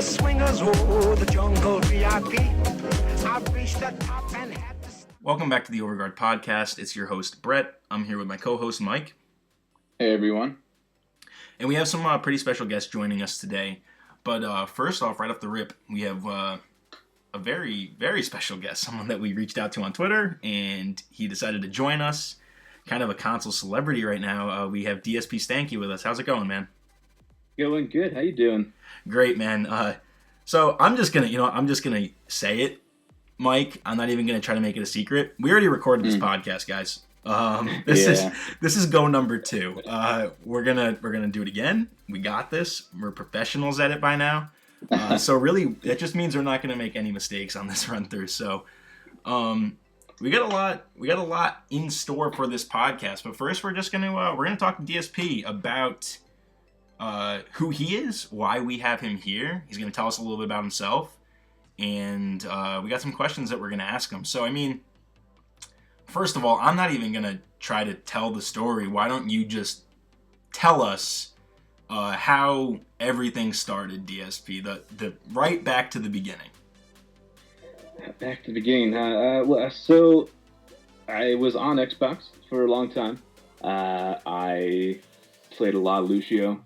swingers, oh, the jungle VIP. I've reached the top and had to... Welcome back to the Overguard Podcast. It's your host, Brett. I'm here with my co-host, Mike. Hey, everyone. And we have some pretty special guests joining us today. But first off, right off the rip, we have a very, very special guest, someone that we reached out to on Twitter, and he decided to join us. Kind of a console celebrity right now. We have DSPStanky with us. How's it going, man? Going good. How you doing? Great, man. So I'm just gonna say it, Mike. I'm not even gonna try to make it a secret. We already recorded this podcast, guys. This is go number 2. We're gonna do it again. We got this. We're professionals at it by now. So really, it just means we're not gonna make any mistakes on this run through. So, we got a lot in store for this podcast. But first, we're gonna talk to DSP about who he is, why we have him here. He's gonna tell us a little bit about himself, and we got some questions that we're gonna ask him. So, I mean, first of all, I'm not even gonna try to tell the story. Why don't you just tell us how everything started, DSP? The right back to the beginning. Back to the beginning. So I was on Xbox for a long time. I played a lot of Lucio,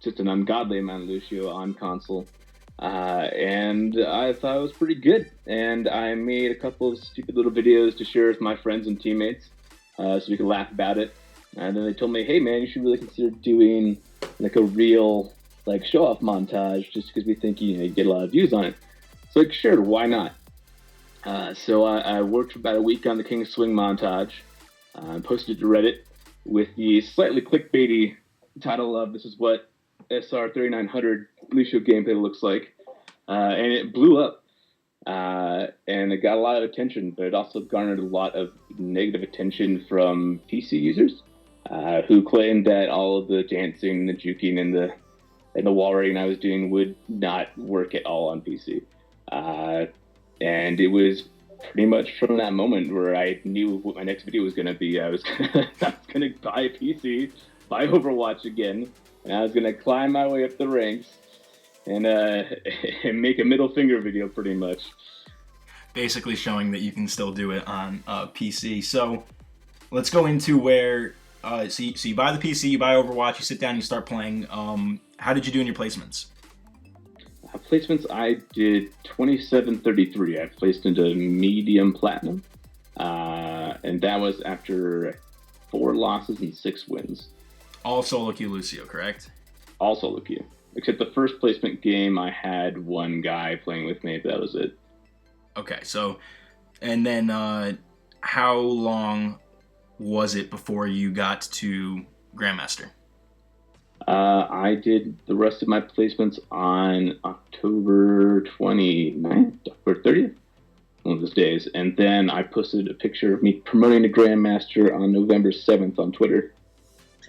just an ungodly amount of Lucio on console. And I thought it was pretty good. And I made a couple of stupid little videos to share with my friends and teammates so we could laugh about it. And then they told me, hey, man, you should really consider doing like a real like show-off montage just because we think you get a lot of views on it. So like, sure, why not? So I worked for about a week on the King Swing montage, posted it to Reddit with the slightly clickbaity title of "This is what SR3900 Lucio gameplay looks like," and it blew up, and it got a lot of attention, but it also garnered a lot of negative attention from PC users who claimed that all of the dancing, the juking, and the wall riding I was doing would not work at all on PC. And it was pretty much from that moment where I knew what my next video was going to be. I was going to buy a PC, buy Overwatch again, and I was going to climb my way up the ranks and make a middle finger video pretty much. Basically showing that you can still do it on PC. So let's go into where, so you buy the PC, you buy Overwatch, you sit down, you start playing. How did you do in your placements? Placements, I did 2733. I placed into medium platinum, and that was after 4 losses and 6 wins. All solo queue Lucio, correct? All solo queue, except the first placement game I had one guy playing with me, but that was it. Okay, so, and then how long was it before you got to Grandmaster? I did the rest of my placements on October 29th or 30th, one of those days. And then I posted a picture of me promoting the Grandmaster on November 7th on Twitter.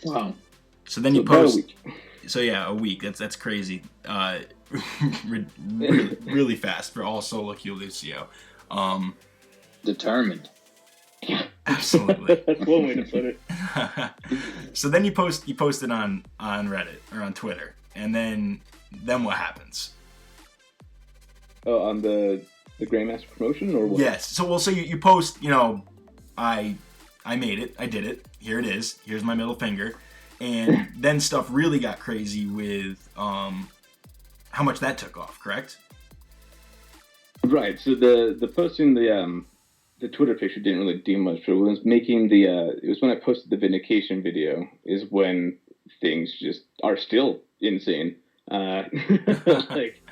Wow. So then you post... a week. So yeah, a week. That's crazy. Really fast for all solo queue Lucio. Determined. Yeah, absolutely. That's one way to put it. So then you posted on Reddit or on Twitter, and then what happens? Oh, on the Grandmaster promotion or what? Yes. So you post, I made it, I did it. Here it is. Here's my middle finger, and then stuff really got crazy with how much that took off. Correct? Right. So the posting the Twitter picture didn't really do much, but it was making it was when I posted the Vindication video is when things just are still insane. Like,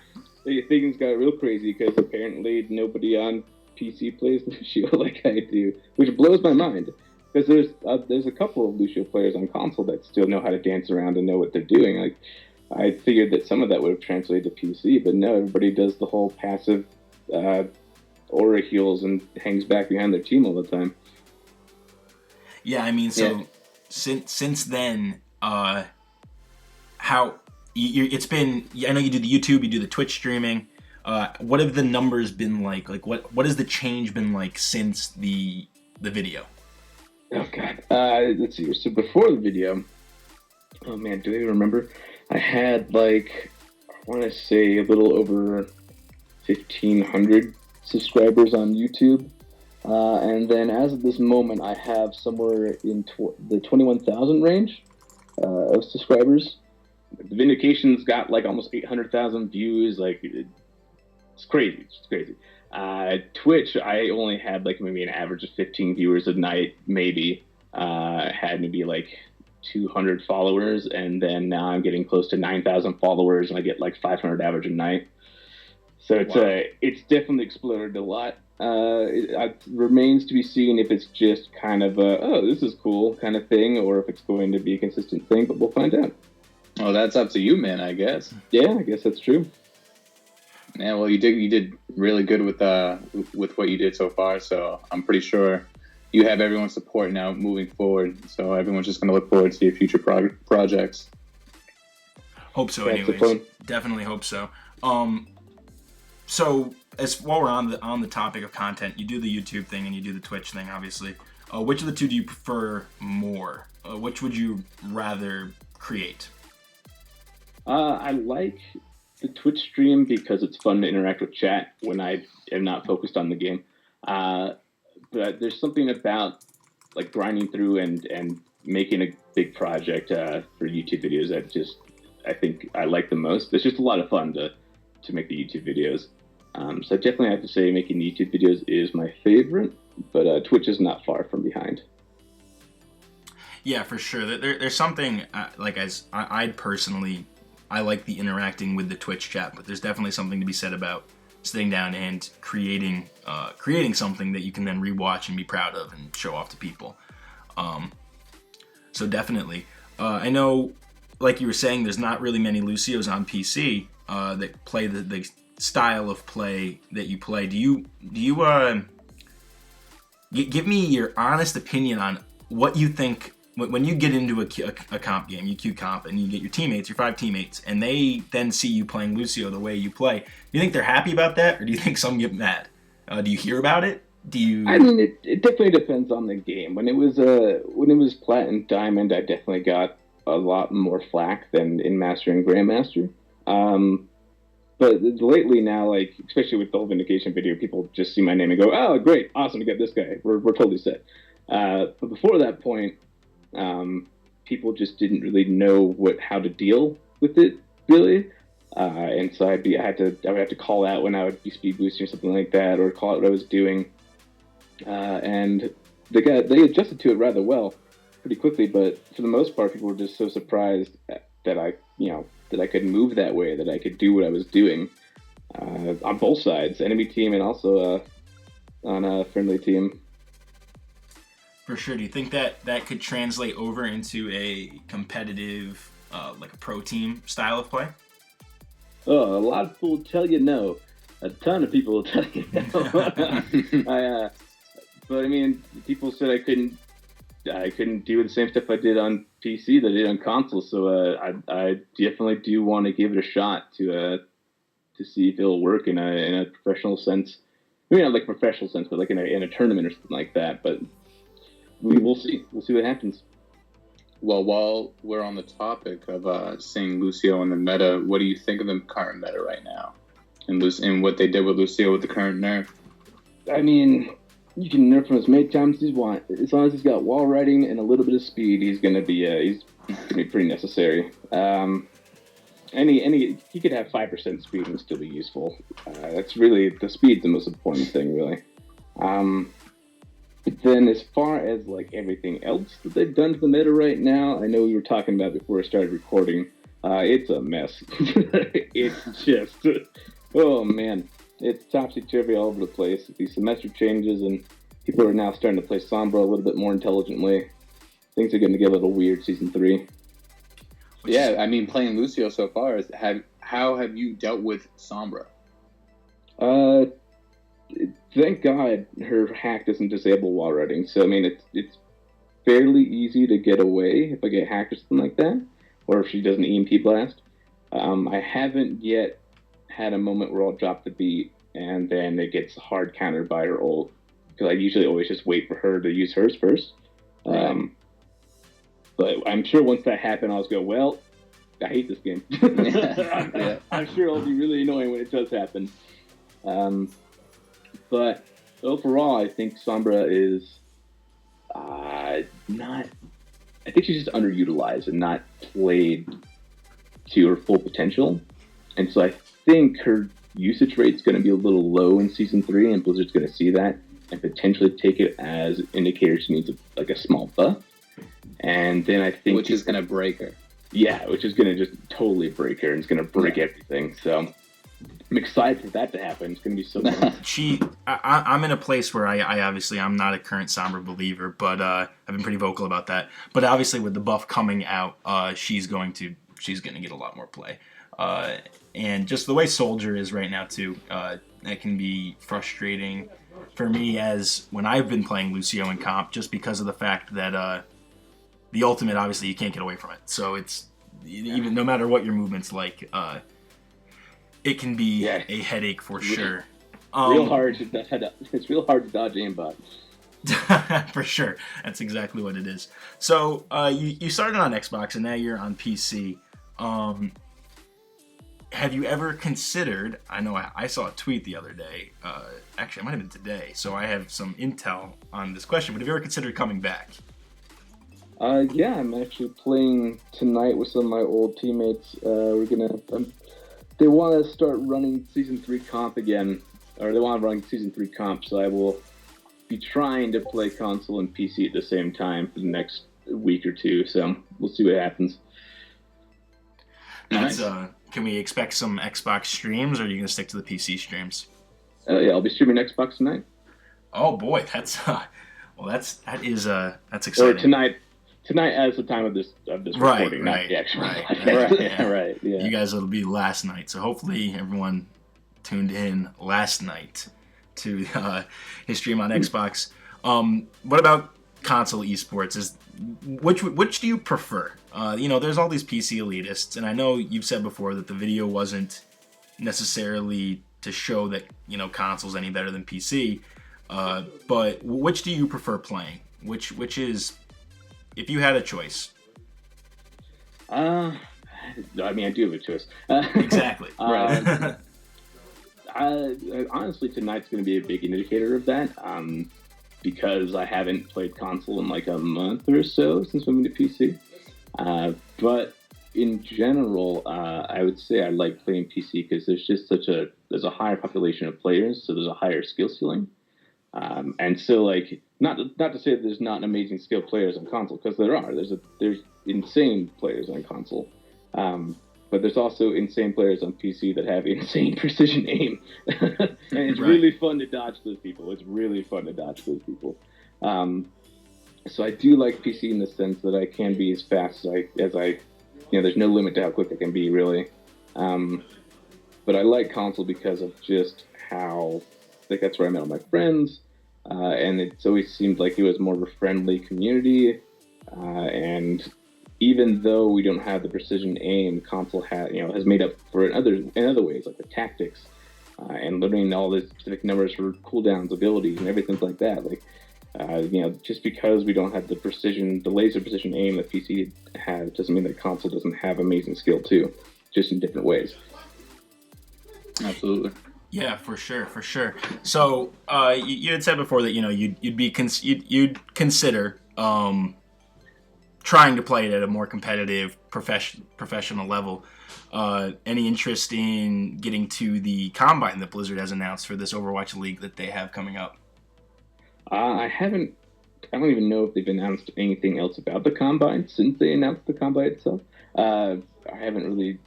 things got real crazy because apparently nobody on PC plays Lucio like I do, which blows my mind because there's a couple of Lucio players on console that still know how to dance around and know what they're doing. Like, I figured that some of that would have translated to PC, but no, everybody does the whole passive aura heals and hangs back behind their team all the time. Yeah, I mean, so since then, how it's been? I know you do the YouTube, you do the Twitch streaming. What have the numbers been like? Like, what has the change been like since the video? Oh God, let's see. So before the video, oh man, do I even remember? I had like want to say a little over 1,500 subscribers on YouTube. And then as of this moment, I have somewhere in the 21,000 range of subscribers. The Vindication's got like almost 800,000 views. Like, it's crazy. It's crazy. Twitch, I only had like maybe an average of 15 viewers a night, maybe. Had maybe like 200 followers, and then now I'm getting close to 9,000 followers, and I get like 500 average a night. So it's definitely exploded a lot. It remains to be seen if it's just kind of this is cool kind of thing, or if it's going to be a consistent thing, but we'll find out. Oh, that's up to you, man, I guess. Yeah, I guess that's true. Yeah, well, you did really good with what you did so far, so I'm pretty sure you have everyone's support now moving forward. So everyone's just going to look forward to your future projects. Hope so, anyways. Definitely hope so. So while we're on the topic of content, you do the YouTube thing and you do the Twitch thing, obviously. Which of the two do you prefer more? Which would you rather create? I like the Twitch stream because it's fun to interact with chat when I am not focused on the game. But there's something about like grinding through and making a big project for YouTube videos that I think I like the most. It's just a lot of fun to make the YouTube videos. So I definitely have to say making YouTube videos is my favorite, but Twitch is not far from behind. Yeah, for sure. There's something I like the interacting with the Twitch chat, but there's definitely something to be said about sitting down and creating something that you can then rewatch and be proud of and show off to people. So definitely. I know, like you were saying, there's not really many Lucios on PC that play the style of play that you play. Do you give me your honest opinion on what you think when you get into a comp game, you queue comp, and you get your teammates, your 5 teammates, and they then see you playing Lucio the way you play. Do you think they're happy about that, or do you think some get mad? Do you hear about it? I mean, it definitely depends on the game. When it was Plat and Diamond, I definitely got a lot more flack than in Master and Grandmaster. But lately now, like especially with the whole Vindication video, people just see my name and go, "Oh, great, awesome to get this guy. We're totally set." But before that point, people just didn't really know how to deal with it really, and so I would have to call out when I would be speed boosting or something like that, or call out what I was doing, and they adjusted to it rather well, pretty quickly. But for the most part, people were just so surprised that I could move that way, that I could do what I was doing on both sides, enemy team and also on a friendly team. For sure. Do you think that could translate over into a competitive, like a pro team style of play? Oh, a lot of people will tell you no. A ton of people will tell you no. But I mean, people said I couldn't do the same stuff I did on PC that I did on console. So I definitely do want to give it a shot to see if it'll work in a professional sense. Maybe not like a professional sense, but like in a tournament or something like that. But we'll see. We'll see what happens. Well, while we're on the topic of seeing Lucio in the meta, what do you think of the current meta right now? And what they did with Lucio with the current nerf? I mean, you can nerf him as many times as you want. As long as he's got wall riding and a little bit of speed, he's gonna be pretty necessary. He could have 5% speed and still be useful. That's really the speed's the most important thing, really. But then as far as like everything else that they've done to the meta right now, I know we were talking about before we started recording, it's a mess. It's just, oh man, it's topsy-turvy all over the place. These semester changes and people are now starting to play Sombra a little bit more intelligently. Things are going to get a little weird season 3. Yeah, I mean, playing Lucio so far, how have you dealt with Sombra? Thank God her hack doesn't disable wall riding. So I mean, it's fairly easy to get away if I get hacked or something like that, or if she does an EMP blast. I haven't yet had a moment where I'll drop the beat and then it gets hard countered by her ult, because I usually always just wait for her to use hers first. But I'm sure once that happens, I'll just go, well, I hate this game. Yeah. I'm sure it'll be really annoying when it does happen. But overall, I think Sombra is not. I think she's just underutilized and not played to her full potential. And so I think her usage rate's going to be a little low in Season 3, and Blizzard's going to see that and potentially take it as indicators she needs a small buff. And then I think... Which is going to break her. Yeah, which is going to just totally break her, and it's going to break everything. So I'm excited for that to happen. It's going to be so fun. I'm in a place where I obviously I'm not a current Sombra believer, but I've been pretty vocal about that. But obviously with the buff coming out, she's going to get a lot more play. And just the way Soldier is right now too, it can be frustrating for me as when I've been playing Lucio in comp, just because of the fact that the ultimate, obviously you can't get away from it. So it's even no matter what your movement's like, it can be a headache for sure. Real hard. It's real hard to dodge aimbot. For sure, that's exactly what it is. So you started on Xbox and now you're on PC. Have you ever considered, I know I saw a tweet the other day, actually it might have been today, so I have some intel on this question, but have you ever considered coming back? Yeah, I'm actually playing tonight with some of my old teammates. They want to start running Season 3 comp again, or they want to run Season 3 comp, so I will be trying to play console and PC at the same time for the next week or two, so we'll see what happens. That's, can we expect some Xbox streams, or are you going to stick to the PC streams? Yeah, I'll be streaming Xbox tonight. Oh boy, that's exciting. Or tonight as the time of this recording, not the actual. Right. Yeah. You guys, it'll be last night, so hopefully everyone tuned in last night to his stream on Xbox. What about console esports? Which do you prefer? There's all these PC elitists, and I know you've said before that the video wasn't necessarily to show that console's any better than PC. But which do you prefer playing? Which is, if you had a choice? I do have a choice. Exactly. Right. Honestly, tonight's going to be a big indicator of that. Because I haven't played console in like a month or so since moving to PC. But in general, I would say I like playing PC because there's just there's a higher population of players, so there's a higher skill ceiling. And so like, not to say that there's not amazing skilled players on console, because there are. There's insane players on console. But there's also insane players on PC that have insane precision aim. And it's really fun to dodge those people. So I do like PC in the sense that I can be as fast as I there's no limit to how quick I can be, really. But I like console because of just how, like, that's where I met all my friends. And it's always seemed like it was more of a friendly community. And even though we don't have the precision aim, console has made up for it in other ways, like the tactics and learning all the specific numbers for cooldowns, abilities, and everything like that. Like, just because we don't have the laser precision aim that PC has, doesn't mean that console doesn't have amazing skill too, just in different ways. Absolutely. Yeah, for sure. So you had said before that you'd consider trying to play it at a more competitive professional level. Any interest in getting to the Combine that Blizzard has announced for this Overwatch League that they have coming up? I don't even know if they've announced anything else about the Combine since they announced the Combine itself. I haven't really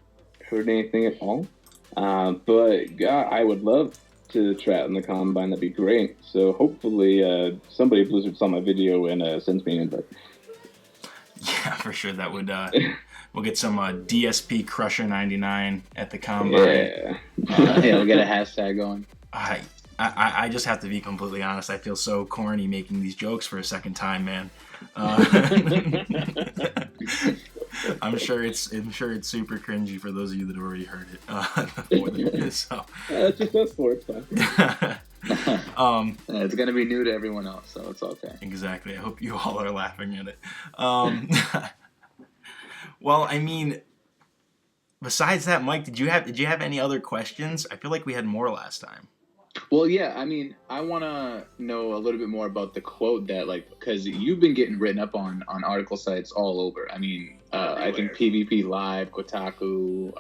heard anything at all. But God, I would love to try in the Combine. That'd be great. So hopefully somebody at Blizzard saw my video and sends me an invite. Yeah, for sure. That would we'll get some DSP Crusher 99 at the Combine. Yeah, we'll get a hashtag going. I just have to be completely honest. I feel so corny making these jokes for a second time, man. I'm sure it's super cringy for those of you that already heard it before this. So. It's just us four. It's fine. It's gonna be new to everyone else, so it's okay. Exactly. I hope you all are laughing at it. Well, I mean, besides that, Mike, did you have any other questions? I feel like we had more last time. Well, yeah, I mean, I want to know a little bit more about the quote that, like, because you've been getting written up on article sites all over. I mean, I think PvP Live, Kotaku,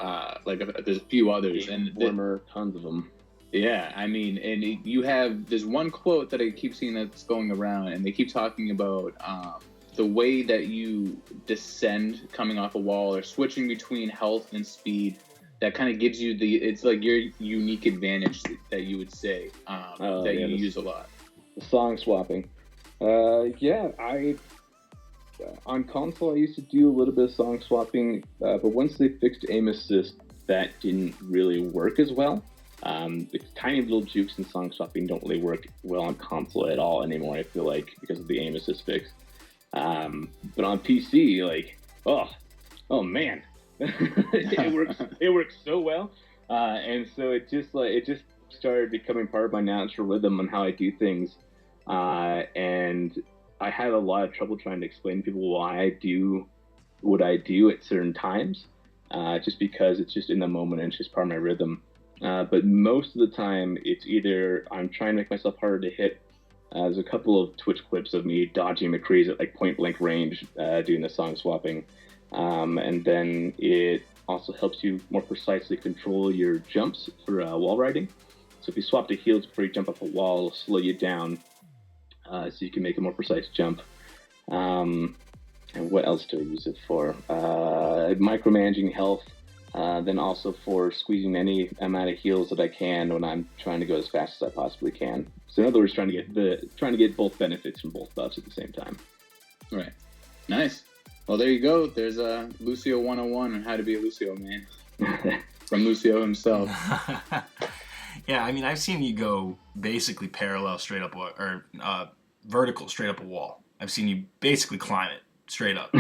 there's a few others. Tons of them. Yeah, I mean, and there's one quote that I keep seeing that's going around, and they keep talking about the way that you descend coming off a wall or switching between health and speed. That kind of gives you it's like your unique advantage that you would say you use a lot. The song swapping. On console I used to do a little bit of song swapping, but once they fixed aim assist, that didn't really work as well. The tiny little jukes and song swapping don't really work well on console at all anymore, I feel like, because of the aim assist fix. But on PC, like, oh man. it works so well, and so it just started becoming part of my natural rhythm on how I do things, and I had a lot of trouble trying to explain to people why I do what I do at certain times, just because it's just in the moment and it's just part of my rhythm. But most of the time, it's either I'm trying to make myself harder to hit. There's a couple of Twitch clips of me dodging McCree's at like point blank range, doing the song swapping. And then it also helps you more precisely control your jumps for wall riding. So if you swap to heals before you jump up a wall, it'll slow you down, so you can make a more precise jump. And what else do I use it for? Micromanaging health, then also for squeezing any amount of heals that I can when I'm trying to go as fast as I possibly can. So in other words, trying to get both benefits from both buffs at the same time. Right. Nice. Well, there you go. There's a Lucio 101 on how to be a Lucio, man. From Lucio himself. Yeah, I mean, I've seen you go basically parallel straight up, or vertical straight up a wall. I've seen you basically climb it straight up.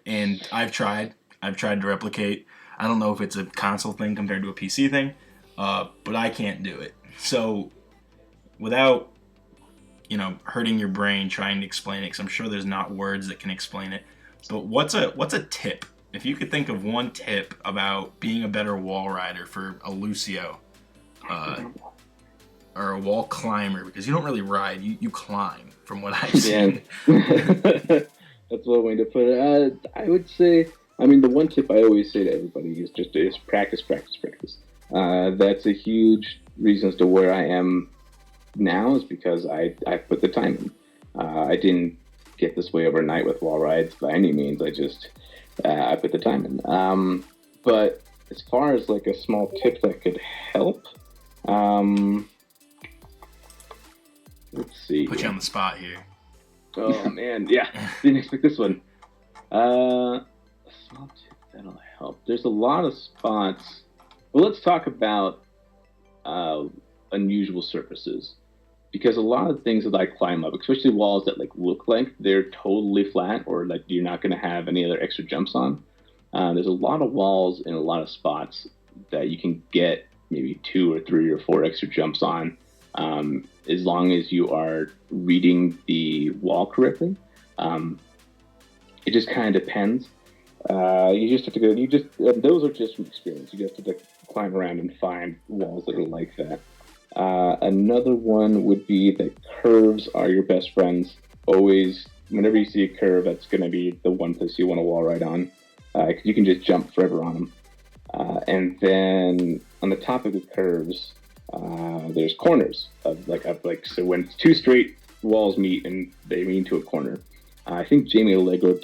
And I've tried to replicate. I don't know if it's a console thing compared to a PC thing, but I can't do it. So without, hurting your brain trying to explain it, because I'm sure there's not words that can explain it. But what's a tip? If you could think of one tip about being a better wall rider for a Lucio, or a wall climber, because you don't really ride, you climb, from what I've seen. That's one way to put it. I would say, the one tip I always say to everybody is practice. That's a huge reason as to where I am now, is because I put the time in. I didn't get this way overnight with wall rides by any means. I put the time in. But as far as like a small tip that could help, let's see. Put you on the spot here. Oh man, yeah, didn't expect this one. A small tip that'll help. There's a lot of spots. Well, let's talk about unusual surfaces. Because a lot of things that I climb up, especially walls that like look like they're totally flat or like you're not going to have any other extra jumps on, there's a lot of walls in a lot of spots that you can get maybe 2 or 3 or 4 extra jumps on, as long as you are reading the wall correctly. It just kind of depends. You just have to go. Those are just from experience. You just have to climb around and find walls that are like that. Another one would be that curves are your best friends. Always, whenever you see a curve, that's going to be the one place you want to wall ride on. Because you can just jump forever on them. And then on the topic of curves, there's corners so when 2 straight walls meet and they meet into a corner. I think Jamie Allegro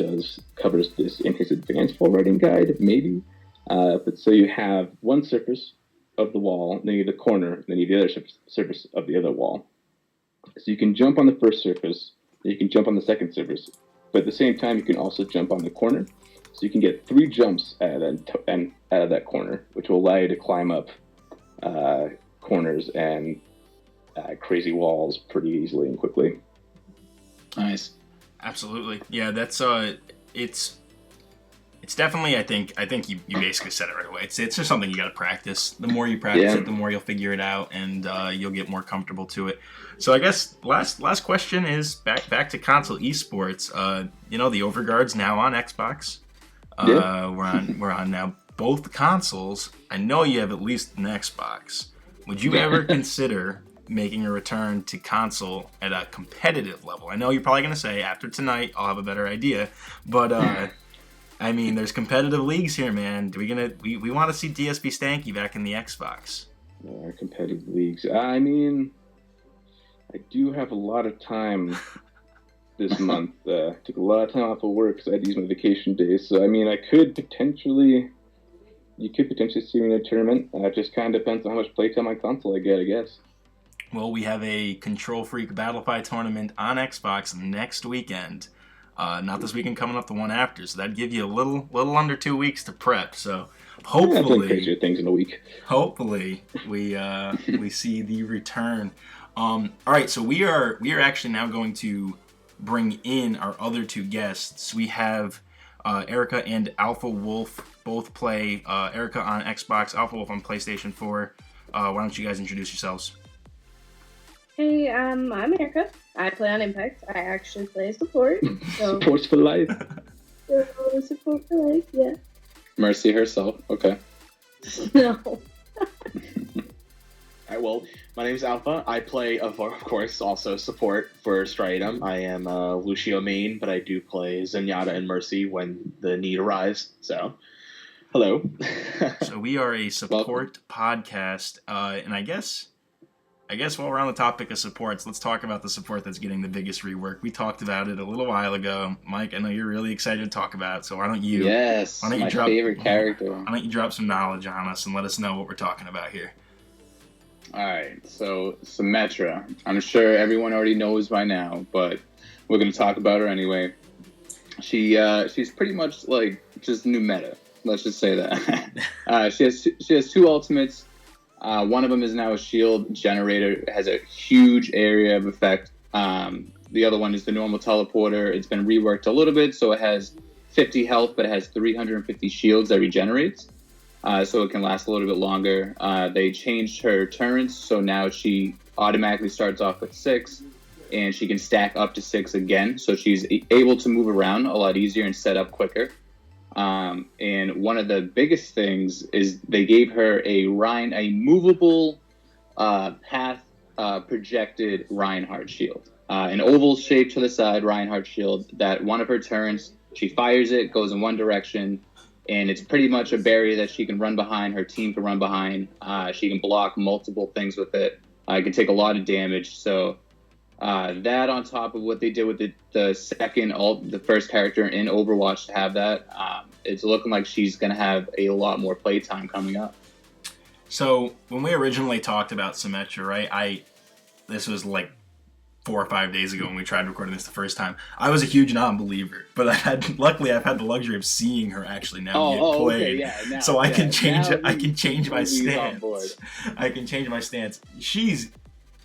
covers this in his advanced wall riding guide, maybe. But so you have one surface of the wall, then you have the corner, then you have the other surface of the other wall. So you can jump on the first surface, then you can jump on the second surface, but at the same time you can also jump on the corner. So you can get 3 jumps out of that corner, which will allow you to climb up corners and crazy walls pretty easily and quickly. Nice. Absolutely. Yeah, that's it's definitely, I think you basically said it right away. It's just something you got to practice. The more you practice it, the more you'll figure it out, and you'll get more comfortable to it. So I guess last question is back to console esports. The Overguard's now on Xbox. We're on now both consoles, I know you have at least an Xbox. Would you ever consider making a return to console at a competitive level? I know you're probably going to say, after tonight, I'll have a better idea. But, I mean, there's competitive leagues here, man. We want to see DSPStanky back in the Xbox. Competitive leagues. I mean, I do have a lot of time this month. Took a lot of time off of work because I had to use my vacation days. So, I mean, you could potentially see me in a tournament. It just kind of depends on how much playtime on console I get, I guess. Well, we have a Control Freak Battlefy tournament on Xbox next weekend. Not this weekend, coming up the one after. So that'd give you a little under 2 weeks to prep. So hopefully, crazier things in a week. Hopefully, we see the return. All right, so we are actually now going to bring in our other two guests. We have Erica and Alpha Wolf both play. Erica on Xbox, Alpha Wolf on PlayStation 4. Why don't you guys introduce yourselves? Hey, I'm Erica. I play on Impact. I actually play support. So Supports for life. Support for life, yeah. Mercy herself. Okay. No. Alright, well, my name is Alpha. I play, of course, also support for Striatum. I am Lucio main, but I do play Zenyatta and Mercy when the need arrives. So, hello. So we are a support podcast, and I guess while we're on the topic of supports, let's talk about the support that's getting the biggest rework. We talked about it a little while ago. Mike, I know you're really excited to talk about it, so why don't you... Yes, my favorite character. Why don't you drop some knowledge on us and let us know what we're talking about here? All right, so Symmetra. I'm sure everyone already knows by now, but we're going to talk about her anyway. She's pretty much like just new meta. Let's just say that. She has two ultimates. One of them is now a shield generator. It has a huge area of effect. The other one is the normal teleporter. It's been reworked a little bit, so it has 50 health, but it has 350 shields that regenerates. So it can last a little bit longer. They changed her turns, so now she automatically starts off with 6, and she can stack up to 6 again. So she's able to move around a lot easier and set up quicker. And one of the biggest things is they gave her a movable path projected Reinhardt shield. An oval shape to the side Reinhardt shield that one of her turns, she fires it, goes in one direction, and it's pretty much a barrier that she can run behind, her team can run behind. She can block multiple things with it. It can take a lot of damage. So that on top of what they did with the first character in Overwatch to have that, it's looking like she's going to have a lot more playtime coming up. So when we originally talked about Symmetra, right, this was like 4 or 5 days ago when we tried recording this the first time. I was a huge non-believer, but luckily I've had the luxury of seeing her actually now get played. Okay, yeah, so I can change my stance. I can change my stance. She's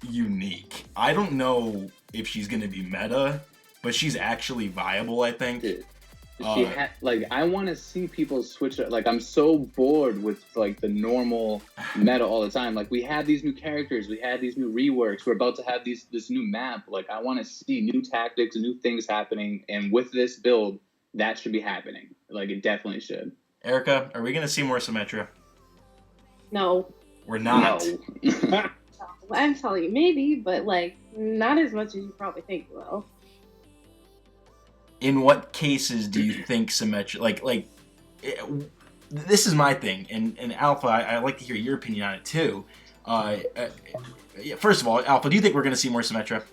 unique. I don't know if she's going to be meta, but she's actually viable, I think. I want to see people switch it. Like, I'm so bored with like the normal meta all the time. Like, we had these new characters, we had these new reworks, we're about to have this new map. Like, I want to see new tactics, new things happening, and with this build, that should be happening. Like, it definitely should. Erica, are we going to see more Symmetra? No. We're not. No. I'm telling you, maybe, but like not as much as you probably think. Well, in what cases do you think Symmetra this is my thing, and Alpha, I like to hear your opinion on it too. First of all, Alpha, do you think we're going to see more Symmetra?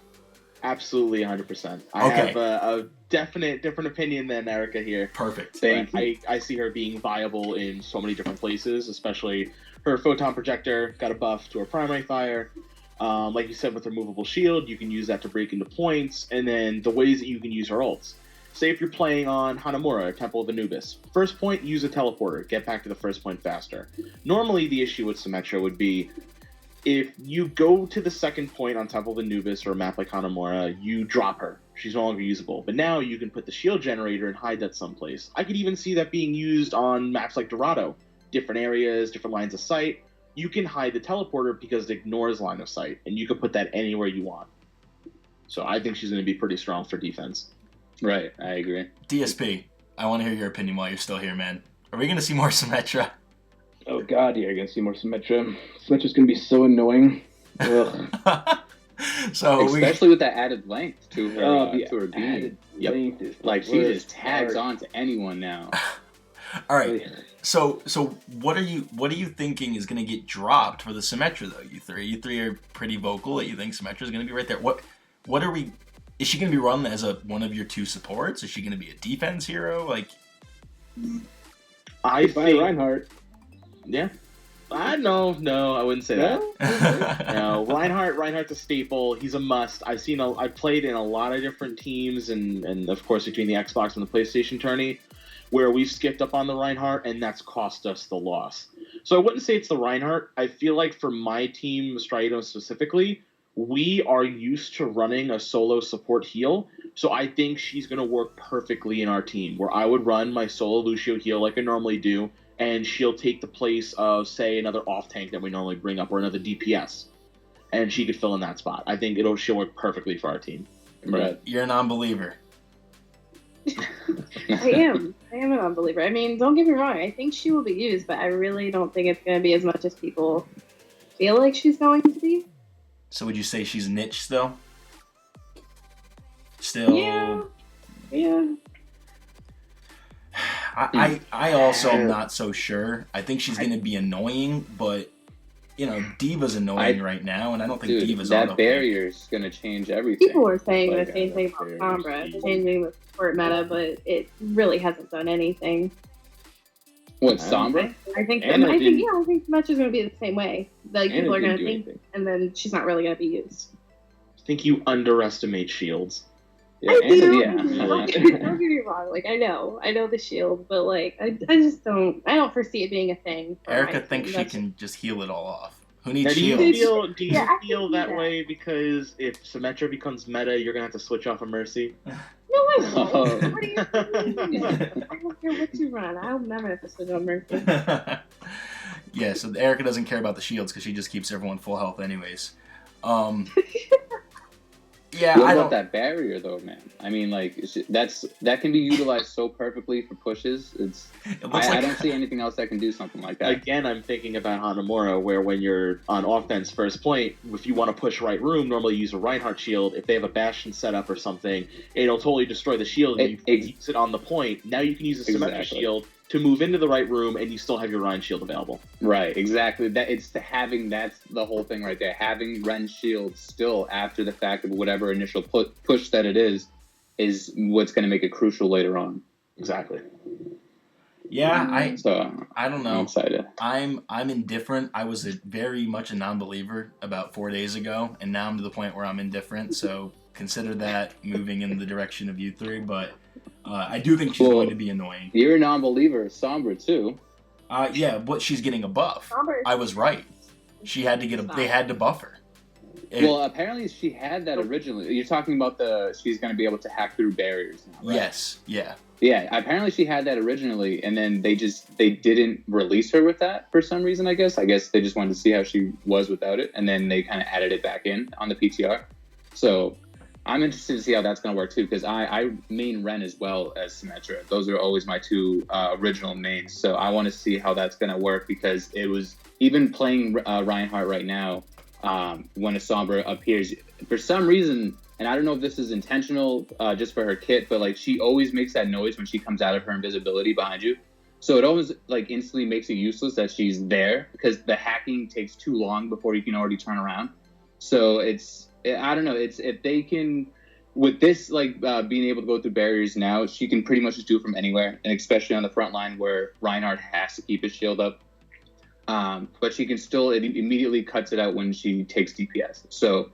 Absolutely, 100%. I have a definite different opinion than Erica here. Perfect. I see her being viable in so many different places, especially her photon projector got a buff to her primary fire. Like you said, with her movable shield, you can use that to break into points, and then the ways that you can use her ults. Say if you're playing on Hanamura, Temple of Anubis. First point, use a teleporter. Get back to the first point faster. Normally, the issue with Symmetra would be if you go to the second point on Temple of Anubis or a map like Hanamura, you drop her. She's no longer usable. But now you can put the shield generator and hide that someplace. I could even see that being used on maps like Dorado. Different areas, different lines of sight. You can hide the teleporter because it ignores line of sight, and you can put that anywhere you want. So I think she's going to be pretty strong for defense. Right, I agree. DSP, I want to hear your opinion while you're still here, man. Are we going to see more Symmetra? Oh god, yeah, you're gonna see more Symmetra. Symmetra's gonna be so annoying. Ugh. Especially with that added length to her The to her beanie. length is Like she just tags on to anyone now. All right. So what are you thinking is going to get dropped for the Symmetra though? You three are pretty vocal that you think Symmetra is going to be right there. What are we? Is she going to be run as one of your two supports? Is she going to be a defense hero? Like, I think Reinhardt. Yeah. No, I wouldn't say that. No, Reinhardt's a staple. He's a must. I've played in a lot of different teams, and of course between the Xbox and the PlayStation tourney, where we've skipped up on the Reinhardt, and that's cost us the loss. So I wouldn't say it's the Reinhardt. I feel like for my team, Striato specifically, we are used to running a solo support heal, so I think she's going to work perfectly in our team, where I would run my solo Lucio heal like I normally do, and she'll take the place of, say, another off-tank that we normally bring up, or another DPS, and she could fill in that spot. I think she'll work perfectly for our team. Right. You're a non-believer. I am a non-believer. I mean, don't get me wrong. I think she will be used, but I really don't think it's going to be as much as people feel like she's going to be. So would you say she's niche still? Still. Yeah. I also am not so sure. I think she's going to be annoying, but Diva's annoying right now, and I don't think Diva's that barrier is going to change everything. People were saying the same thing about Sombra, changing the support meta, but it really hasn't done anything. What, Sombra? I think Symmetra's going to be the same way. Like, people are going to think, and then she's not really going to be used. I think you underestimate shields. Yeah, I do. Don't get me wrong. Like, I know the shield, but like, I just don't. I don't foresee it being a thing. Erica thinks she can just heal it all off. Who needs do shields? Do you feel that way because if Symmetra becomes meta, you're gonna have to switch off of Mercy? No, I won't. What do you mean? I don't care what you run. I'll never have to switch on Mercy. Yeah, so Erica doesn't care about the shields because she just keeps everyone full health anyways. Yeah, what about that barrier though, man? I mean, like that can be utilized so perfectly for pushes. I don't see anything else that can do something like that. Again, I'm thinking about Hanamura, where when you're on offense first point, if you want to push right room, normally use a Reinhardt shield. If they have a Bastion set up or something, it'll totally destroy the shield. And you use it on the point. Now you can use a Symmetra shield to move into the right room, and you still have your Rein shield available. Right, exactly. That's the whole thing right there. Having Ren's shield still after the fact of whatever initial push that it is what's going to make it crucial later on. Exactly. Yeah, I don't know. I'm excited. I'm indifferent. I was very much a non-believer about 4 days ago, and now I'm to the point where I'm indifferent. So consider that moving in the direction of you three, but. I do think she's going to be annoying. You're a non-believer, Sombra too. Yeah, but she's getting a buff. I was right. She had to get they had to buff her. Well, apparently she had that originally. You're talking about she's going to be able to hack through barriers now, right? Yes, yeah. Yeah, apparently she had that originally, and then they didn't release her with that for some reason, I guess. I guess they just wanted to see how she was without it, and then they kind of added it back in on the PTR. So I'm interested to see how that's going to work too, because I main Ren as well as Symmetra. Those are always my two original mains. So I want to see how that's going to work, because it was even playing Reinhardt right now when a Sombra appears for some reason, and I don't know if this is intentional just for her kit, but like she always makes that noise when she comes out of her invisibility behind you. So it always like instantly makes it useless that she's there, because the hacking takes too long before you can already turn around. So I don't know. It's if they can, with this being able to go through barriers now, she can pretty much just do it from anywhere, and especially on the front line where Reinhardt has to keep his shield up. But she can still, it immediately cuts it out when she takes DPS. So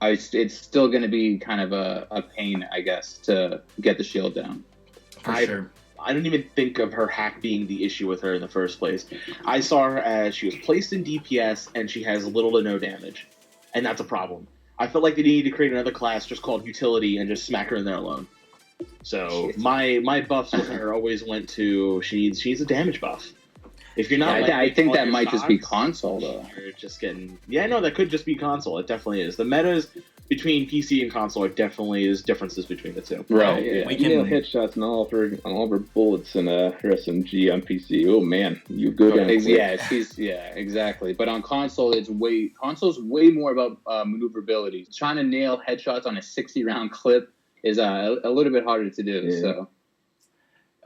it's still going to be kind of a pain, I guess, to get the shield down. For sure. I don't even think of her hack being the issue with her in the first place. I saw her as she was placed in DPS and she has little to no damage. And that's a problem. I felt like they needed to create another class just called Utility and just smack her in there alone. So my buffs with her always went to she needs a damage buff. If you're not, I think that might just be console though. You're just getting that could just be console. It definitely is. The meta is between PC and console, it definitely is differences between the two. Right. Yeah, We you nail headshots on all of her bullets in her SMG on PC. Oh man, you go down quick. Yeah, exactly. But on console's way more about maneuverability. Trying to nail headshots on a 60-round clip is a little bit harder to do. Yeah. So,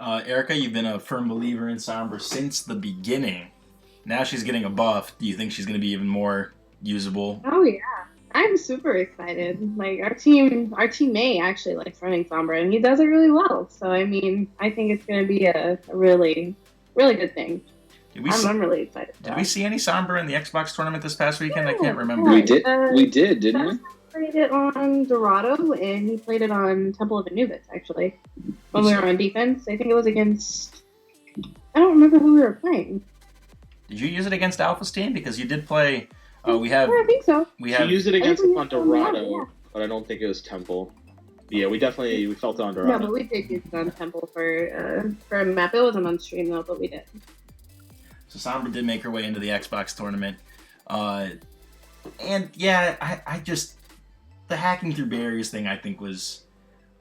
Erica, you've been a firm believer in Sombra since the beginning. Now she's getting a buff. Do you think she's going to be even more usable? Oh yeah, I'm super excited. Like our teammate actually likes running Sombra, and he does it really well. So I mean, I think it's going to be a really, really good thing. I'm really excited. Did we see any Sombra in the Xbox tournament this past weekend? I can't remember. we did, didn't we? Played it on Dorado, and he played it on Temple of Anubis actually when we were on defense. I think it was against. I don't remember who we were playing. Did you use it against Alpha's team? Because you did play. I think so. We used it against him on Dorado, yeah. but I don't think it was Temple. Yeah, we felt it on Dorado. No, but we did use it on Temple for a map. It wasn't on stream though, but we did. So Sombra did make her way into the Xbox tournament. And yeah, I just the hacking through barriers thing I think was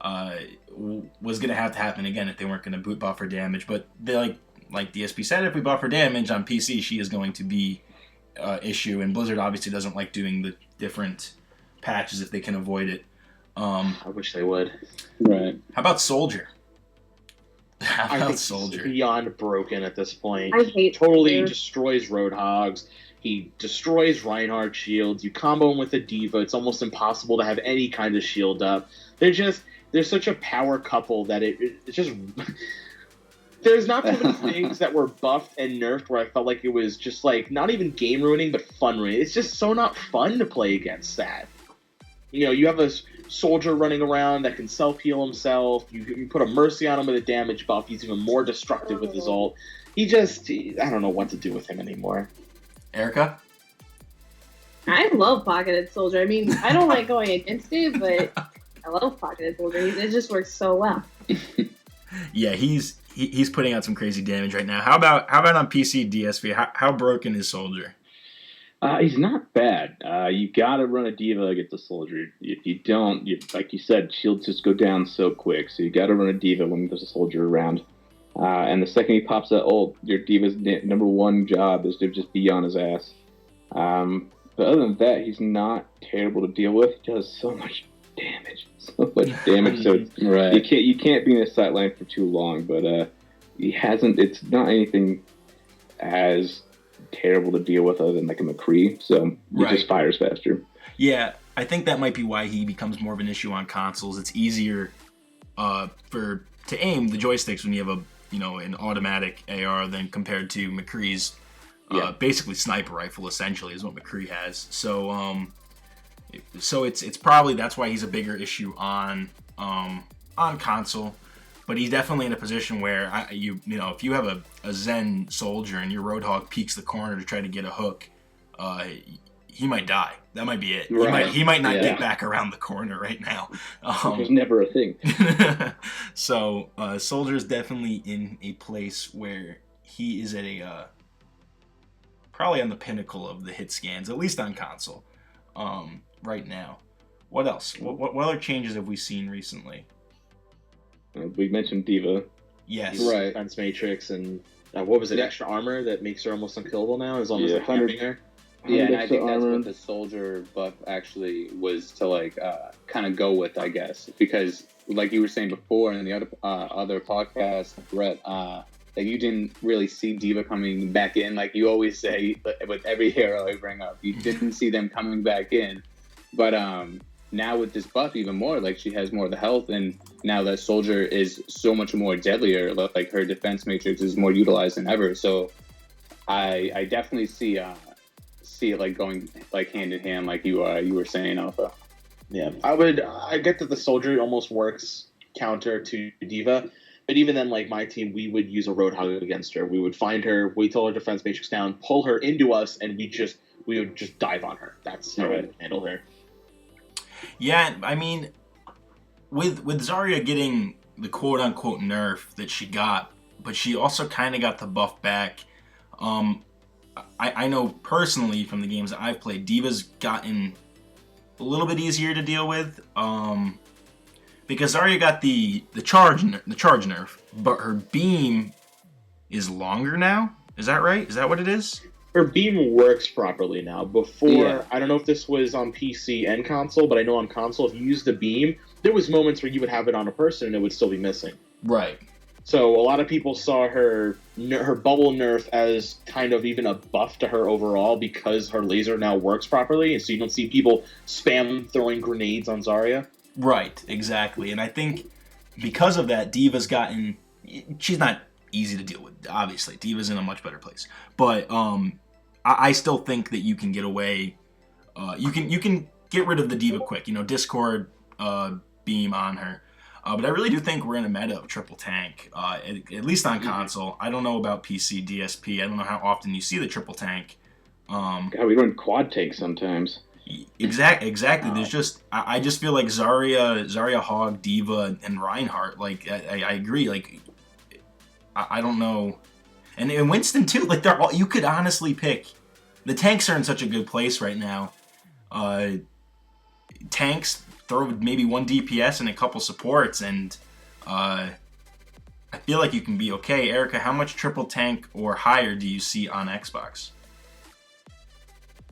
gonna have to happen again if they weren't gonna boot buff her damage. But they like DSP said, if we buff her damage on PC, she is going to be issue, and Blizzard obviously doesn't like doing the different patches if they can avoid it. I wish they would. Right. How about Soldier? I think Soldier beyond broken at this point. I hate totally Soldier. Destroys Roadhogs. He destroys Reinhardt shields. You combo him with a diva. It's almost impossible to have any kind of shield up. They're such a power couple that it's just. There's not too many things that were buffed and nerfed where I felt like it was just like not even game ruining, but fun ruining. It's just so not fun to play against that. You know, you have a soldier running around that can self-heal himself. You put a Mercy on him with a damage buff. He's even more destructive with his ult. I don't know what to do with him anymore. Erica? I love Pocketed Soldier. I mean, I don't like going against it, but I love Pocketed Soldier. It just works so well. Yeah, he's putting out some crazy damage right now. How about on PC DSV? How broken is Soldier? He's not bad. You gotta run a diva against a soldier. If you don't, like you said, shields just go down so quick. So you gotta run a diva when there's a soldier around. And the second he pops that ult, your diva's number one job is to just be on his ass. But other than that, he's not terrible to deal with. He does so much damage. So right. you can't be in a sight line for too long. But it's not anything as terrible to deal with other than like a McCree, so he just fires faster. Yeah, I think that might be why he becomes more of an issue on consoles. It's easier to aim the joysticks when you have an automatic AR than compared to McCree's basically sniper rifle essentially is what McCree has. So it's probably that's why he's a bigger issue on console. But he's definitely in a position where if you have a Zen soldier and your Roadhog peeks the corner to try to get a hook, he might die. That might be it. Right. He might not get back around the corner right now. There's never a thing. So Soldier is definitely in a place where he is at probably on the pinnacle of the hit scans, at least on console, right now. What else? What other changes have we seen recently? We mentioned diva. Yes. Right. Defense Matrix and what was it? Extra armor that makes her almost unkillable now, as long as they're 100 camping her. Yeah, and I think that's armor. what the soldier buff actually was to kind of go with, I guess, because like you were saying before in the other podcast, Brett, that you didn't really see Diva coming back in, like you always say with every hero I bring up. You didn't see them coming back in, but now with this buff even more, like she has more of the health, and now that soldier is so much more deadlier, like her defense matrix is more utilized than ever. So I definitely see it like going like hand in hand, like you were saying, Alpha. Yeah, I get that the soldier almost works counter to Diva, but even then, like my team, we would use a Roadhog against her. We would find her, wait till her defense matrix down, pull her into us, and we would just dive on her. That's how we would handle her. Yeah, I mean, with Zarya getting the quote-unquote nerf that she got, but she also kind of got the buff back. I know personally from the games that I've played, Diva's gotten a little bit easier to deal with. Because Zarya got the charge nerf, but her beam is longer now. Is that right? Is that what it is? Her beam works properly now. Before, I don't know if this was on PC and console, but I know on console, if you use the beam, there was moments where you would have it on a person and it would still be missing. Right. So a lot of people saw her bubble nerf as kind of even a buff to her overall because her laser now works properly, and so you don't see people spam throwing grenades on Zarya. Right, exactly. And I think because of that, D.Va's gotten... She's not easy to deal with, obviously. D.Va's in a much better place. But I still think that you can get away... You can get rid of the D.Va quick. Discord beam on her. But I really do think we're in a meta of triple tank, at least on console. I don't know about PC, DSP. I don't know how often you see the triple tank. God, we run quad tank sometimes. Exactly. There's just I just feel like Zarya, Hog, D.Va, and Reinhardt. Like I agree. Like I don't know, and Winston too. Like they're all, you could honestly pick. The tanks are in such a good place right now. Tanks throw maybe one DPS and a couple supports, and I feel like you can be okay. Erica, how much triple tank or higher do you see on Xbox?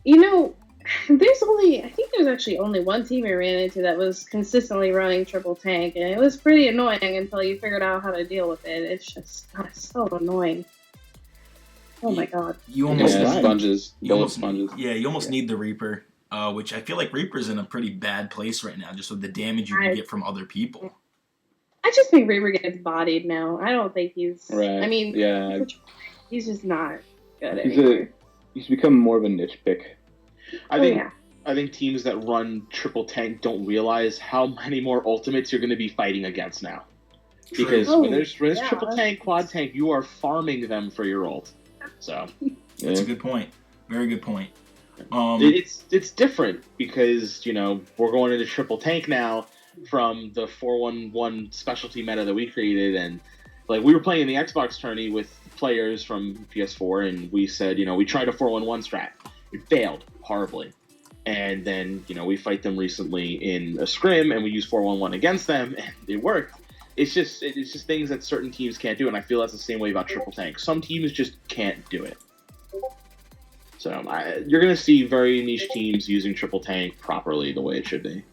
I think there's actually only one team I ran into that was consistently running triple tank, and it was pretty annoying until you figured out how to deal with it. It's just so annoying. Oh my god. You almost sponges. You almost need the Reaper, which I feel like Reaper's in a pretty bad place right now, just with the damage you can get from other people. I just think Reaper gets bodied now. I don't think he's... Right. I mean, yeah. He's just not good anymore. He's become more of a niche pick. I think teams that run triple tank don't realize how many more ultimates you're going to be fighting against now. Because when there's triple tank, quad tank, you are farming them for your ult. So that's a good point. Very good point. It's different because we're going into triple tank now from the 4-1-1 specialty meta that we created, and like we were playing in the Xbox tourney with players from PS4, and we said we tried a 4-1-1 strat. It failed horribly. And then, we fight them recently in a scrim, and we use 4-1-1 against them, and it worked. It's just things that certain teams can't do, and I feel that's the same way about triple tank. Some teams just can't do it. So you're going to see very niche teams using triple tank properly the way it should be.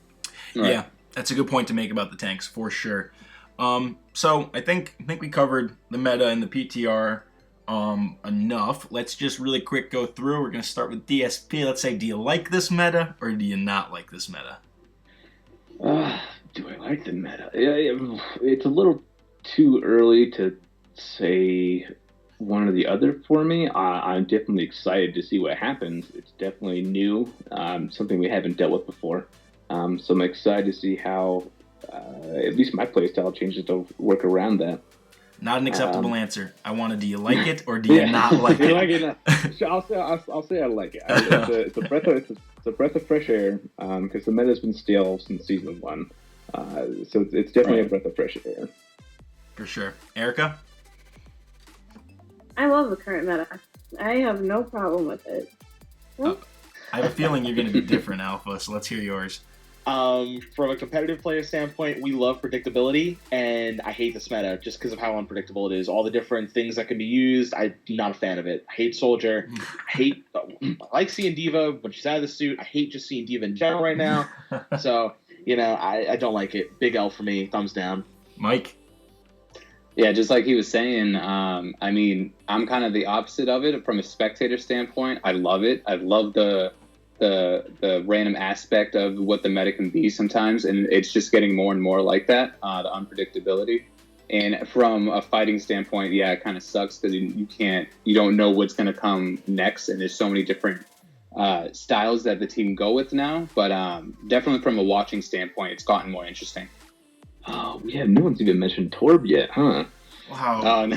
Right. Yeah, that's a good point to make about the tanks, for sure. So I think we covered the meta and the PTR enough. Let's just really quick go through. We're going to start with DSP. Let's say, do you like this meta or do you not like this meta? Do I like the meta? It's a little too early to say one or the other for me. I'm definitely excited to see what happens. It's definitely new, something we haven't dealt with before. So I'm excited to see how at least my playstyle changes to work around that. Not an acceptable answer. I want to, do you like it or do you not like it? Like it? I'll say I like it. It's a breath of fresh air because the meta's been stale since season 1. So it's definitely a breath of fresh air. For sure. Erica? I love the current meta. I have no problem with it. I have a feeling you're going to be different, Alpha, so let's hear yours. From a competitive player standpoint, we love predictability, and I hate this meta just because of how unpredictable it is. All the different things that can be used, I'm not a fan of it. I hate Soldier. I like seeing D.Va when she's out of the suit. I hate just seeing D.Va in general right now. So, I don't like it. Big L for me. Thumbs down. Mike? Yeah, just like he was saying, I'm kind of the opposite of it from a spectator standpoint. I love it. I love the random aspect of what the meta can be sometimes, and it's just getting more and more like that, the unpredictability. And from a fighting standpoint, yeah, it kind of sucks because you don't know what's going to come next, and there's so many different styles that the team go with now. But definitely from a watching standpoint, it's gotten more interesting. Oh, yeah, no one's even mentioned Torb yet, huh? Wow. Oh, no.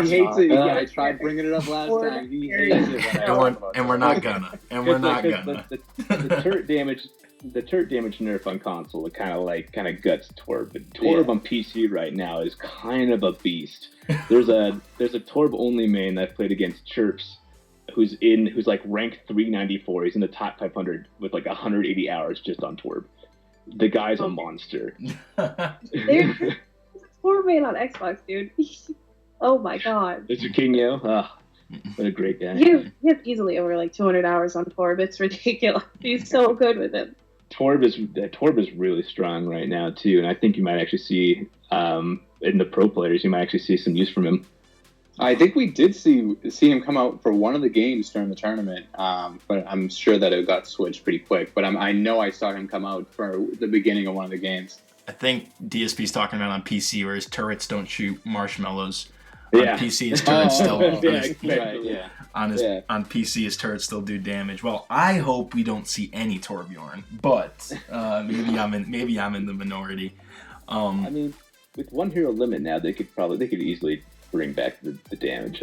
He hates it. I tried bringing it up last time. He hates it. And we're not gonna. The turret damage nerf on console, it kind of guts Torb. But Torb on PC right now is kind of a beast. There's a Torb only main I've played against Chirps who's like ranked 394. He's in the top 500 with like 180 hours just on Torb. The guy's a monster. There's Torb made on Xbox, dude. Oh my god. Mr. Kinyo, what a great guy. He has easily over like 200 hours on Torb. It's ridiculous. He's so good with it. Torb is really strong right now too, and I think you might actually see in the pro players, you might actually see some use from him. I think we did see him come out for one of the games during the tournament, but I'm sure that it got switched pretty quick. But I know I saw him come out for the beginning of one of the games. I think DSP's talking about on PC where his turrets don't shoot marshmallows. Yeah. On PC, his turrets still Right, on PC, his turrets still do damage. Well, I hope we don't see any Torbjorn, but maybe I'm in the minority. I mean, with one hero limit now, they could easily bring back the damage.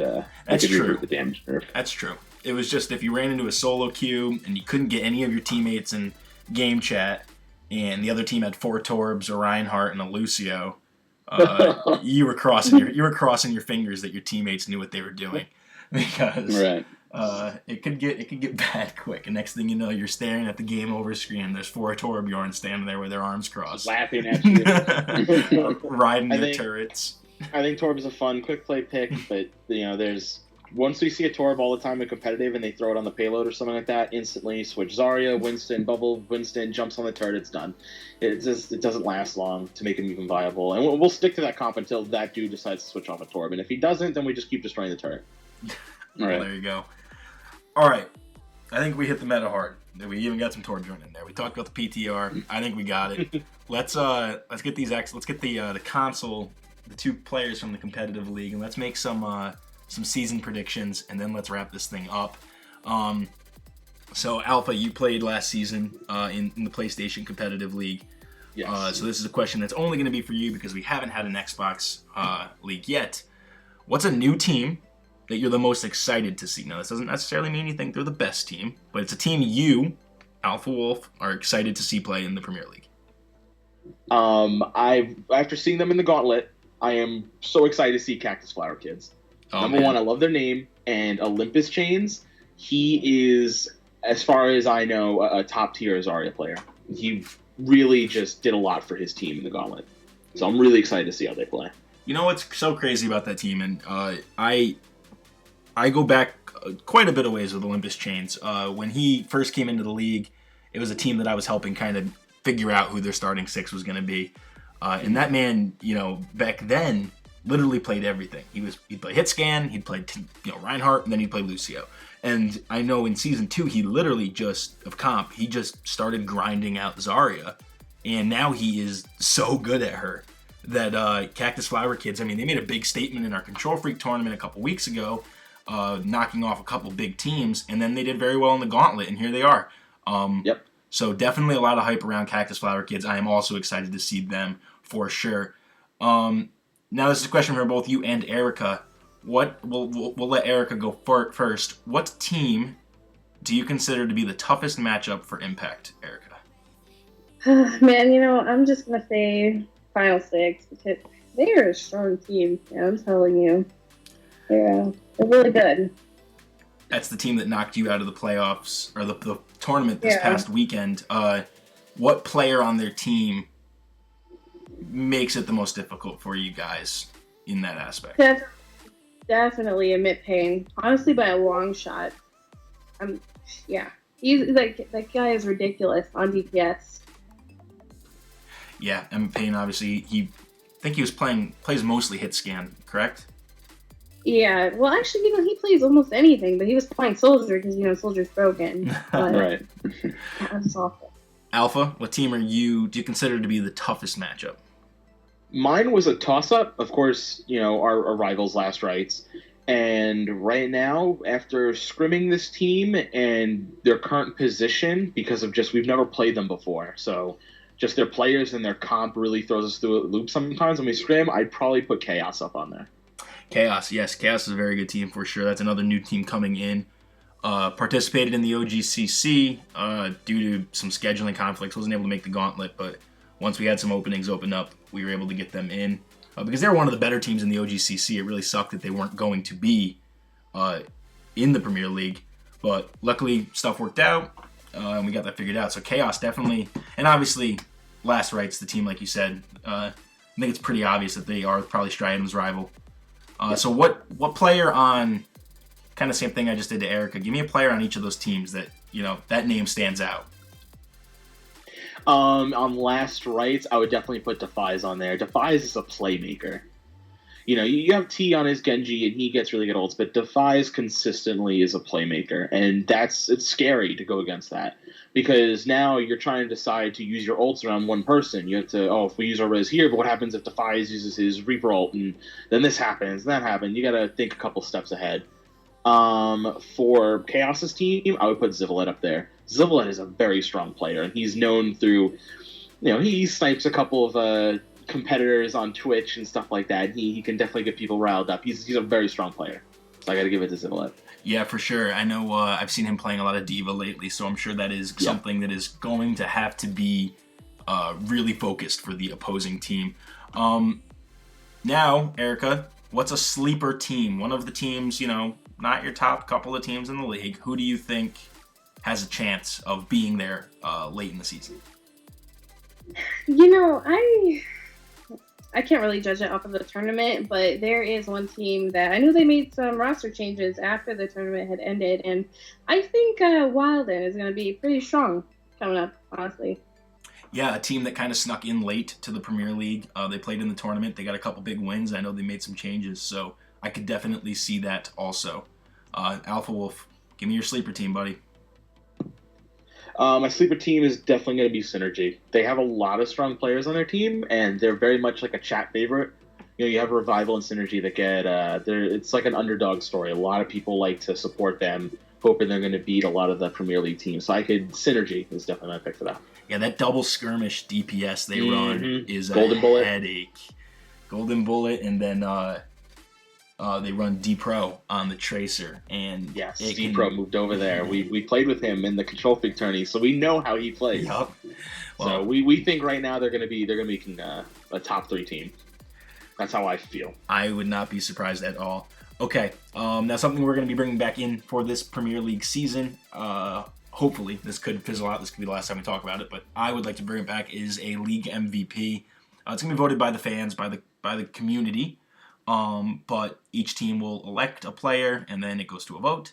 That's true. The damage nerf. That's true. It was just if you ran into a solo queue and you couldn't get any of your teammates in game chat, and the other team had 4 Torbs, a Reinhardt, and a Lucio, you were crossing your fingers that your teammates knew what they were doing, because it could get bad quick. And next thing you know, you're staring at the game over screen. There's 4 Torbjorn standing there with their arms crossed, laughing at you, riding their turrets. I think Torb is a fun, quick play pick, but there's once we see a Torb all the time in competitive and they throw it on the payload or something like that, instantly switch Zarya, Winston, bubble, Winston jumps on the turret, it's done. It doesn't last long to make him even viable, and we'll stick to that comp until that dude decides to switch off a Torb, and if he doesn't, then we just keep destroying the turret. All right, there you go. All right, I think we hit the meta hard. We even got some Torbjorn in there. We talked about the PTR. I think we got it. Let's get these let's get the console. The 2 players from the competitive league, and let's make some season predictions, and then let's wrap this thing up. So Alpha, you played last season in the PlayStation competitive league. Yes. So this is a question that's only going to be for you because we haven't had an Xbox league yet. What's a new team that you're the most excited to see? Now, this doesn't necessarily mean you think they're the best team, but it's a team you, Alpha Wolf, are excited to see play in the Premier League. After seeing them in the Gauntlet, I am so excited to see Cactus Flower Kids. Number one, I love their name, and Olympus Chains, he is, as far as I know, a top-tier Zarya player. He really just did a lot for his team in the Gauntlet. So I'm really excited to see how they play. You know what's so crazy about that team, and I go back quite a bit of ways with Olympus Chains. When he first came into the league, it was a team that I was helping kind of figure out who their starting 6 was going to be. And that man, back then, literally played everything. He'd play Hitscan, he'd play Reinhardt, and then he'd play Lucio. And I know in Season 2, he literally just started grinding out Zarya. And now he is so good at her that Cactus Flower Kids, they made a big statement in our Control Freak tournament a couple weeks ago, knocking off a couple big teams, and then they did very well in the Gauntlet, and here they are. Yep. So definitely a lot of hype around Cactus Flower Kids. I am also excited to see them for sure. Now this is a question for both you and Erica. We'll let Erica go first. What team do you consider to be the toughest matchup for Impact, Erica? Man, I'm just gonna say Final Six because they are a strong team. Yeah, I'm telling you, they're really good. That's the team that knocked you out of the playoffs or the tournament this past weekend. What player on their team makes it the most difficult for you guys in that aspect? Definitely Emit Pain. Honestly, by a long shot. He's like, that guy is ridiculous on DPS. Yeah, Emit Pain, obviously, I think he plays mostly hit scan, correct? Yeah, well, actually, he plays almost anything, but he was playing Soldier because, Soldier's broken. But, right. That's awful. Alpha, what team do you consider to be the toughest matchup? Mine was a toss-up. Of course, our rivals' last rights. And right now, after scrimming this team and their current position, because of we've never played them before, so just their players and their comp really throws us through a loop sometimes when we scrim, I'd probably put Chaos up on there. Chaos, yes. Chaos is a very good team for sure. That's another new team coming in. Participated in the OGCC due to some scheduling conflicts. Wasn't able to make the Gauntlet, but once we had some openings open up, we were able to get them in. Because they were one of the better teams in the OGCC. It really sucked that they weren't going to be in the Premier League. But luckily, stuff worked out, and we got that figured out. So Chaos definitely, and obviously, Last Right's the team, like you said. I think it's pretty obvious that they are probably Striatum's rival. So what player on, kind of same thing I just did to Erica, give me a player on each of those teams that, that name stands out. On Last Rights, I would definitely put Defies on there. Defies is a playmaker. You have T on his Genji, and he gets really good ults, but Defies consistently is a playmaker, and it's scary to go against that, because now you're trying to decide to use your ults around one person. You have to, if we use our res here, but what happens if Defies uses his Reaper ult, and then this happens, that happens. You gotta think a couple steps ahead. For Chaos's team, I would put Zivalet up there. Zivalet is a very strong player, and he's known through, he snipes a couple of competitors on Twitch and stuff like that. He can definitely get people riled up. He's a very strong player, so I got to give it to Zivalet. Yeah, for sure. I know I've seen him playing a lot of D.Va lately, so I'm sure that is something that is going to have to be really focused for the opposing team. Now, Erica, what's a sleeper team? One of the teams, not your top couple of teams in the league. Who do you think has a chance of being there late in the season? I can't really judge it off of the tournament, but there is one team that I knew they made some roster changes after the tournament had ended, and I think Wilden is going to be pretty strong coming up, honestly. Yeah, a team that kind of snuck in late to the Premier League. They played in the tournament. They got a couple big wins. I know they made some changes, so I could definitely see that also. Alpha Wolf, give me your sleeper team, buddy. My sleeper team is definitely going to be Synergy. They have a lot of strong players on their team, and they're very much like a chat favorite. You have Revival and Synergy that get, it's like an underdog story. A lot of people like to support them, hoping they're going to beat a lot of the Premier League teams. So Synergy is definitely my pick for that. Yeah, that double skirmish DPS they run is Golden a Bullet. Headache. Golden Bullet, and then they run D-Pro on the Tracer. And yes, D-Pro moved over there. We played with him in the Control Freak tourney, so we know how he plays. Yep. Well, so we think right now they're going to be making a top 3 team. That's how I feel. I would not be surprised at all. Okay, now something we're going to be bringing back in for this Premier League season. Hopefully, this could fizzle out. This could be the last time we talk about it, but I would like to bring it back is a league MVP. It's going to be voted by the fans, by the community. But each team will elect a player, and then it goes to a vote.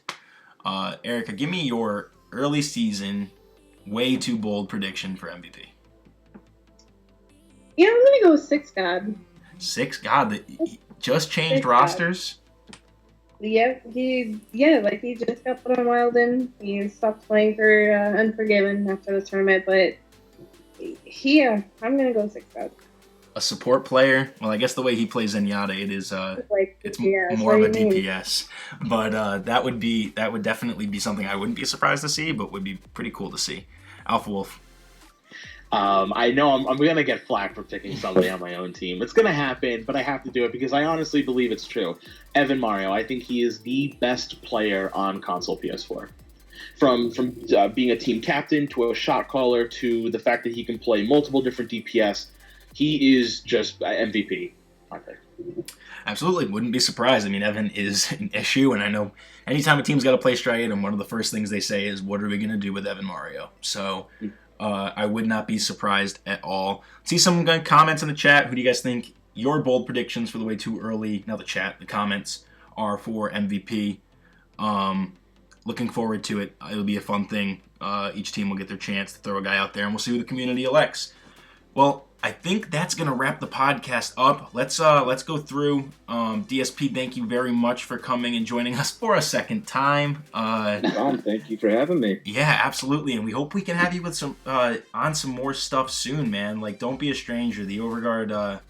Erica, give me your early season, way too bold prediction for MVP. Yeah, I'm going to go with Six God. Six God, he just changed rosters. Yeah, he just got put on Wilden. He stopped playing for Unforgiven after the tournament, but I'm going to go Six God. A support player. Well, I guess the way he plays Zenyatta, it is it's more of a DPS. But that would definitely be something I wouldn't be surprised to see, but would be pretty cool to see. Alpha Wolf. I know I'm going to get flack for picking somebody on my own team. It's going to happen, but I have to do it because I honestly believe it's true. Evan Mario, I think he is the best player on console PS4. From being a team captain to a shot caller to the fact that he can play multiple different DPS, he is just MVP, I think. Absolutely. Wouldn't be surprised. I mean, Evan is an issue, and I know anytime a team's got to play Striatum, one of the first things they say is, what are we going to do with Evan Mario? So I would not be surprised at all. See some comments in the chat. Who do you guys think your bold predictions for the way too early, now the chat, the comments, are for MVP? Looking forward to it. It'll be a fun thing. Each team will get their chance to throw a guy out there, and we'll see who the community elects. Well, I think that's going to wrap the podcast up. Let's go through. DSP, thank you very much for coming and joining us for a second time. John, thank you for having me. Yeah, absolutely, and we hope we can have you with some on some more stuff soon, man. Like, don't be a stranger. The Overguard,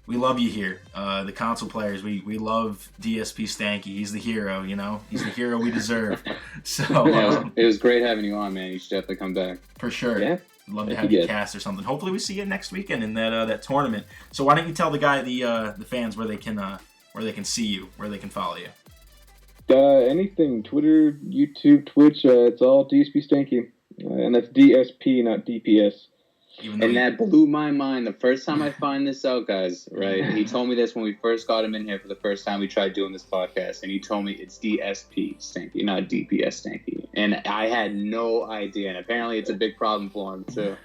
we love you here. The console players, we love DSPStanky. He's the hero, He's the hero we deserve. So it was great having you on, man. You should definitely come back. For sure. Yeah. I'd love to have you cast or something. Hopefully we see you next weekend in that tournament. So why don't you tell the fans where they can see you, where they can follow you? Anything, Twitter, YouTube, Twitch, it's all DSPStanky. And that's DSP, not DPS. And that blew my mind the first time I find this out, guys, right? He told me this when we first got him in here for the first time we tried doing this podcast, and he told me it's DSPStanky, not DPStanky. And I had no idea, and apparently it's a big problem for him, too.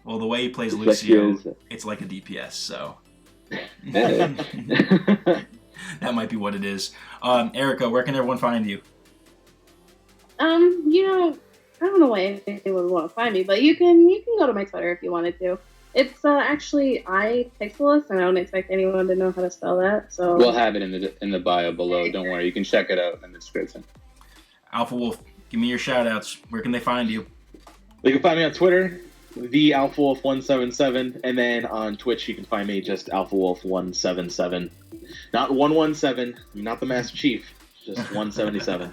Well, the way he plays Lucio, it's like a DPS, so... That might be what it is. Erica, where can everyone find you? I don't know why anyone would want to find me, but you can go to my Twitter if you wanted to. It's actually iPixelus, and I don't expect anyone to know how to spell that. So we'll have it in the bio below. Don't worry, you can check it out in the description. Alpha Wolf, give me your shout outs. Where can they find you? You can find me on Twitter, TheAlphaWolf177, and then on Twitch you can find me just AlphaWolf177. Not 117, not the Master Chief. Just 177.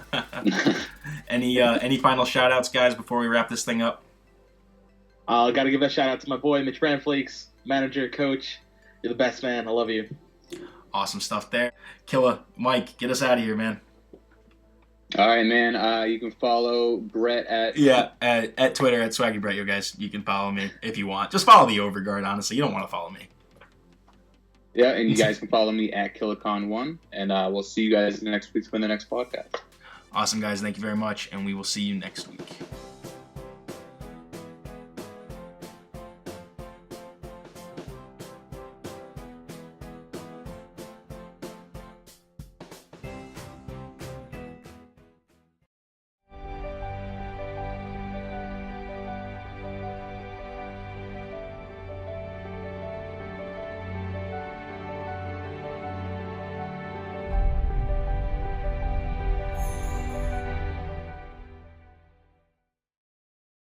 Any final shout outs, guys, before we wrap this thing up? Got to give a shout out to my boy Mitch Brandflakes, manager, coach. You're the best, man. I love you. Awesome stuff there. Killa, Mike, get us out of here, man. All right, man. You can follow Brett at Twitter at Swaggy Brett, you guys. You can follow me if you want. Just follow the Overguard, honestly. You don't want to follow me. Yeah, and you guys can follow me at KillaKon1, and we'll see you guys next week for the next podcast. Awesome, guys. Thank you very much, and we will see you next week.